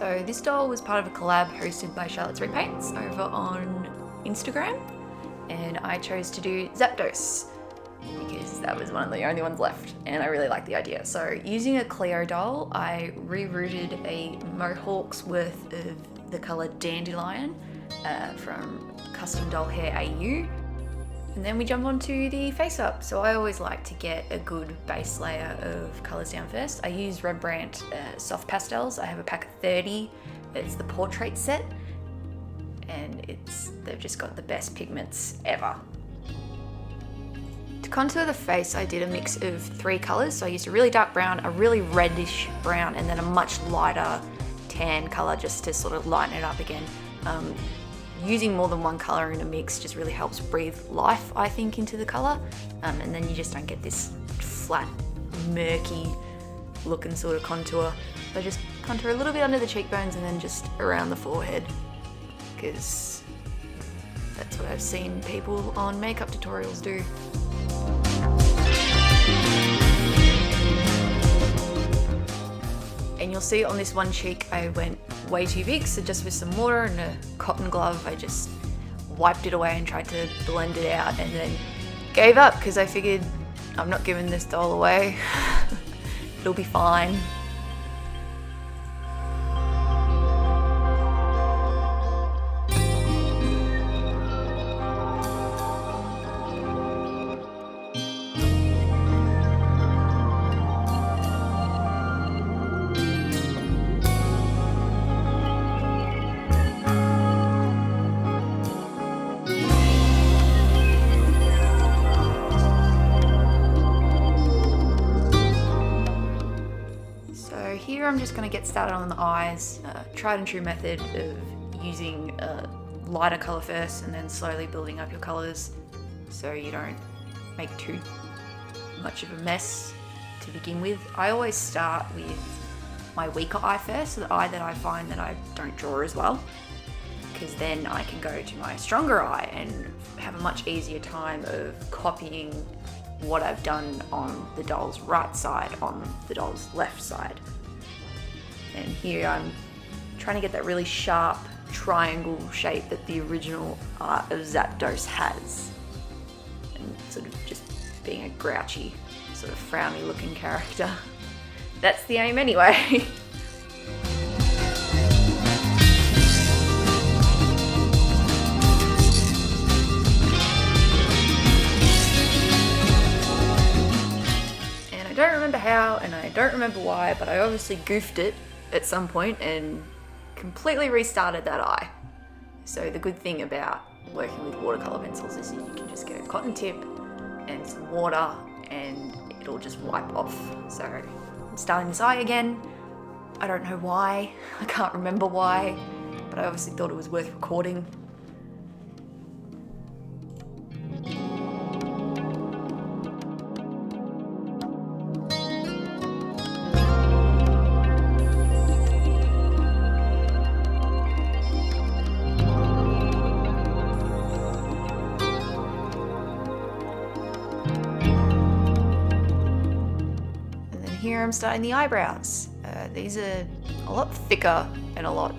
So this doll was part of a collab hosted by Zapdos Repaint over on Instagram, and I chose to do Zapdos because that was one of the only ones left and I really liked the idea. So using a Cleo doll, I rerouted a Mohawk's worth of the colour Dandelion from Custom Doll Hair AU. And then we jump onto the face up. So I always like to get a good base layer of colours down first. I use Rembrandt soft pastels. I have a pack of 30. It's the portrait set, and they've just got the best pigments ever. To contour the face, I did a mix of 3 colours. So I used a really dark brown, a really reddish brown, and then a much lighter tan colour just to sort of lighten it up again. Using more than one colour in a mix just really helps breathe life, I think, into the colour, and then you just don't get this flat, murky looking sort of contour. So I just contour a little bit under the cheekbones and then just around the forehead, because that's what I've seen people on makeup tutorials do. And you'll see on this one cheek I went way too big, so just with some water and a cotton glove I just wiped it away and tried to blend it out, and then gave up because I figured I'm not giving this doll away. It'll be fine. Here I'm just going to get started on the eyes, tried and true method of using a lighter colour first and then slowly building up your colours so you don't make too much of a mess to begin with. I always start with my weaker eye first, so the eye that I find that I don't draw as well, because then I can go to my stronger eye and have a much easier time of copying what I've done on the doll's right side on the doll's left side. And here I'm trying to get that really sharp triangle shape that the original art of Zapdos has. And sort of just being a grouchy, sort of frowny looking character. That's the aim anyway. And I don't remember how, and I don't remember why, but I obviously goofed it at some point and completely restarted that eye. So the good thing about working with watercolor pencils is you can just get a cotton tip and some water and it'll just wipe off. So I'm starting this eye again. I don't know why, I can't remember why, but I obviously thought it was worth recording. Here I'm starting the eyebrows. These are a lot thicker and a lot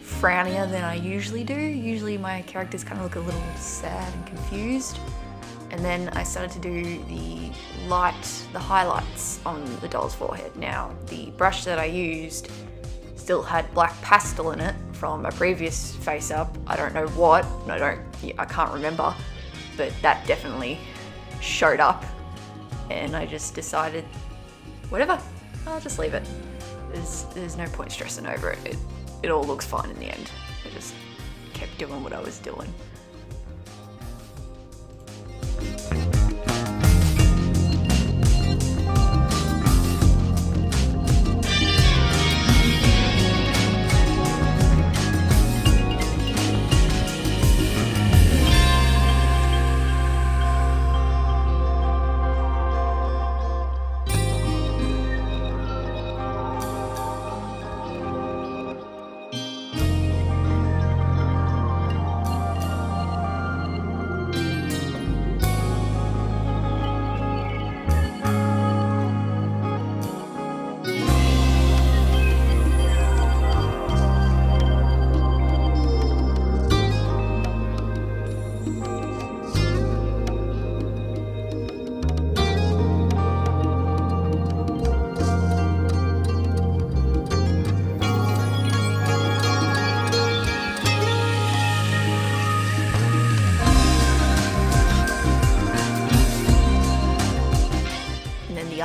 frownier than I usually do. Usually my characters kind of look a little sad and confused. And then I started to do the highlights on the doll's forehead. Now, the brush that I used still had black pastel in it from a previous face up. I don't know what, I can't remember, but that definitely showed up. And I just decided, whatever, I'll just leave it. There's no point stressing over it. It all looks fine in the end. I just kept doing what I was doing.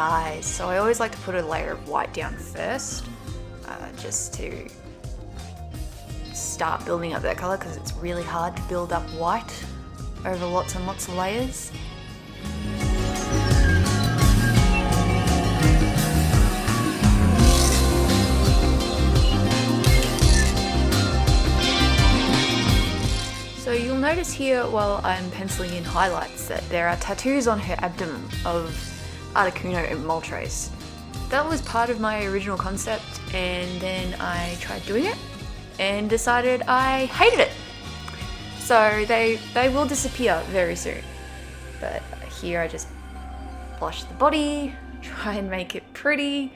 eyes. So I always like to put a layer of white down first, just to start building up that colour, because it's really hard to build up white over lots and lots of layers. So you'll notice here while I'm penciling in highlights that there are tattoos on her abdomen of Articuno and Moltres. That was part of my original concept, and then I tried doing it and decided I hated it. So they will disappear very soon. But here I just blush the body, try and make it pretty,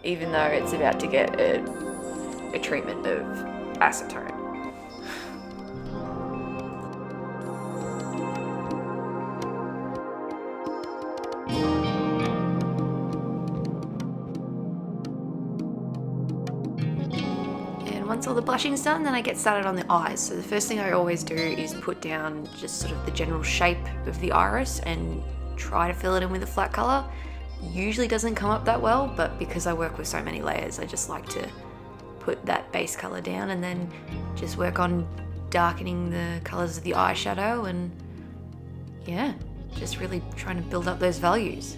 even though it's about to get a treatment of acetone. Once all the blushing's done, then I get started on the eyes. So the first thing I always do is put down just sort of the general shape of the iris and try to fill it in with a flat colour. Usually doesn't come up that well, but because I work with so many layers, I just like to put that base colour down and then just work on darkening the colours of the eyeshadow, and yeah, just really trying to build up those values.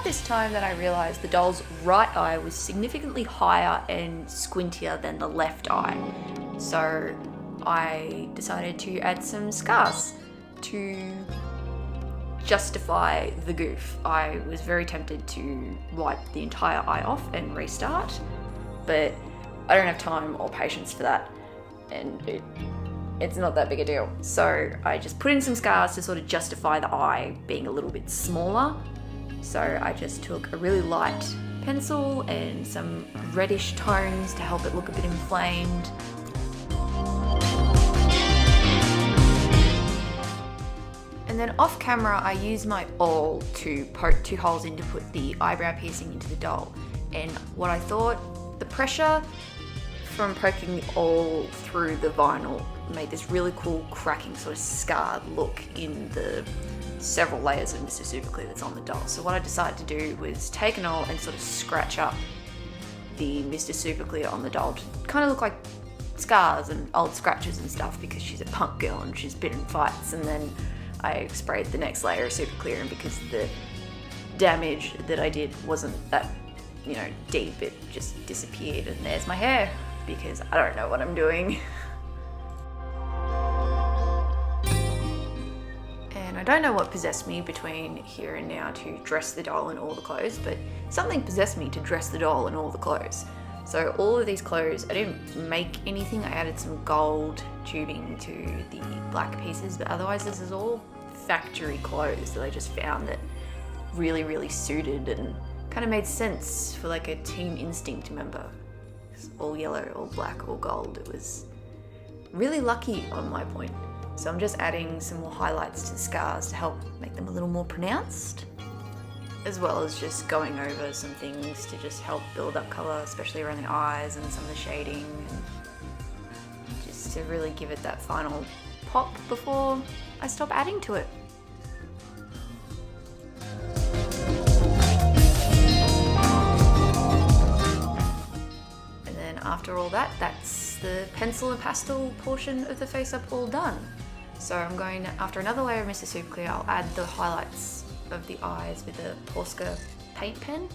This time that I realised the doll's right eye was significantly higher and squintier than the left eye. So I decided to add some scars to justify the goof. I was very tempted to wipe the entire eye off and restart, but I don't have time or patience for that, and it's not that big a deal. So I just put in some scars to sort of justify the eye being a little bit smaller. So I just took a really light pencil and some reddish tones to help it look a bit inflamed. And then off camera, I used my awl to poke 2 holes in to put the eyebrow piercing into the doll. And what I thought, the pressure from poking the awl through the vinyl made this really cool cracking sort of scarred look in the several layers of Mr. Superclear that's on the doll. So what I decided to do was take an awl and sort of scratch up the Mr. Superclear on the doll to kind of look like scars and old scratches and stuff, because she's a punk girl and she's been in fights. And then I sprayed the next layer of super clear, and because the damage that I did wasn't that, deep, it just disappeared, and there's my hair, because I don't know what I'm doing. And I don't know what possessed me between here and now to dress the doll in all the clothes, but something possessed me to dress the doll in all the clothes. So all of these clothes, I didn't make anything. I added some gold tubing to the black pieces, but otherwise this is all factory clothes that I just found that really, really suited and kind of made sense for like a Team Instinct member. It's all yellow, all black, all gold. It was really lucky on my point. So I'm just adding some more highlights to the scars to help make them a little more pronounced, as well as just going over some things to just help build up colour, especially around the eyes and some of the shading, and just to really give it that final pop before I stop adding to it. And then after all that, that's the pencil and pastel portion of the face up all done. So I'm going, after another layer of Mr. Super Clear, I'll add the highlights of the eyes with a Posca paint pen,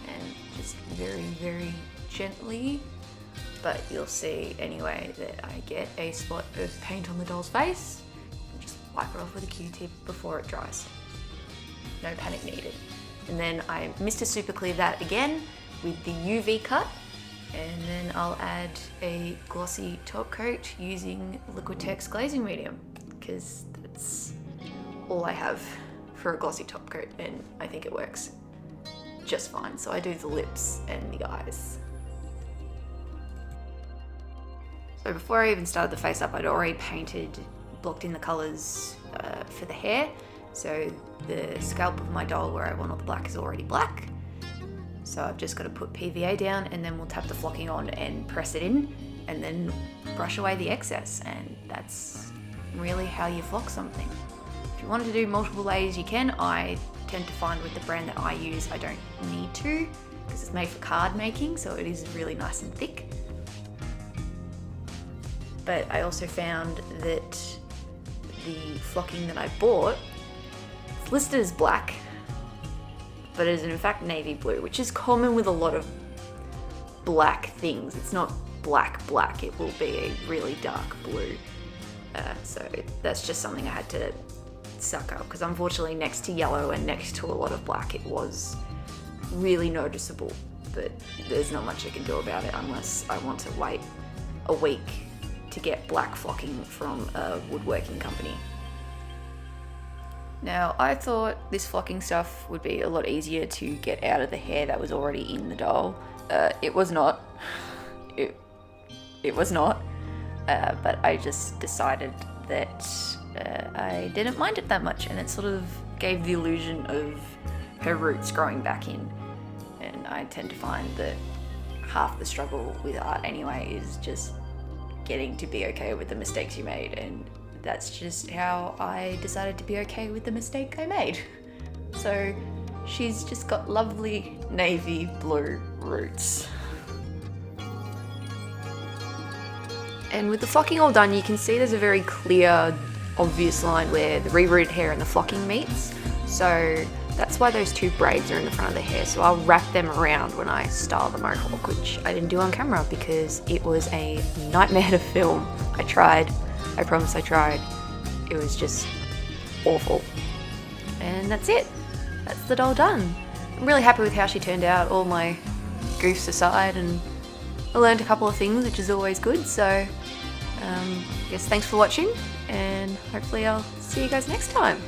and just very, very gently, but you'll see anyway that I get a spot of paint on the doll's face, and just wipe it off with a Q-tip before it dries. No panic needed. And then I Mr. Super Clear that again with the UV cut, and then I'll add a glossy top coat using Liquitex glazing medium, because that's all I have for a glossy top coat, and I think it works just fine. So I do the lips and the eyes. So before I even started the face up, I'd already blocked in the colours for the hair. So the scalp of my doll where I want all the black is already black. So I've just got to put PVA down, and then we'll tap the flocking on and press it in, and then brush away the excess, and that's really how you flock something. If you wanted to do multiple layers, you can. I tend to find with the brand that I use, I don't need to, because it's made for card making, so it is really nice and thick. But I also found that the flocking that I bought, it's listed as black, but it is in fact navy blue, which is common with a lot of black things. It's not black, it will be a really dark blue. So that's just something I had to suck up, because unfortunately next to yellow and next to a lot of black, it was really noticeable, but there's not much I can do about it unless I want to wait a week to get black flocking from a woodworking company. Now, I thought this flocking stuff would be a lot easier to get out of the hair that was already in the doll. It was not. It was not. But I just decided that I didn't mind it that much, and it sort of gave the illusion of her roots growing back in. And I tend to find that half the struggle with art anyway is just getting to be okay with the mistakes you made, and that's just how I decided to be okay with the mistake I made. So she's just got lovely navy blue roots. And with the flocking all done, you can see there's a very clear, obvious line where the re-rooted hair and the flocking meets. So that's why those two braids are in the front of the hair. So I'll wrap them around when I style the mohawk, which I didn't do on camera because it was a nightmare to film. I tried. I promise I tried. It was just awful. And that's it. That's the doll done. I'm really happy with how she turned out, all my goofs aside, and I learned a couple of things, which is always good. So I guess thanks for watching, and hopefully I'll see you guys next time.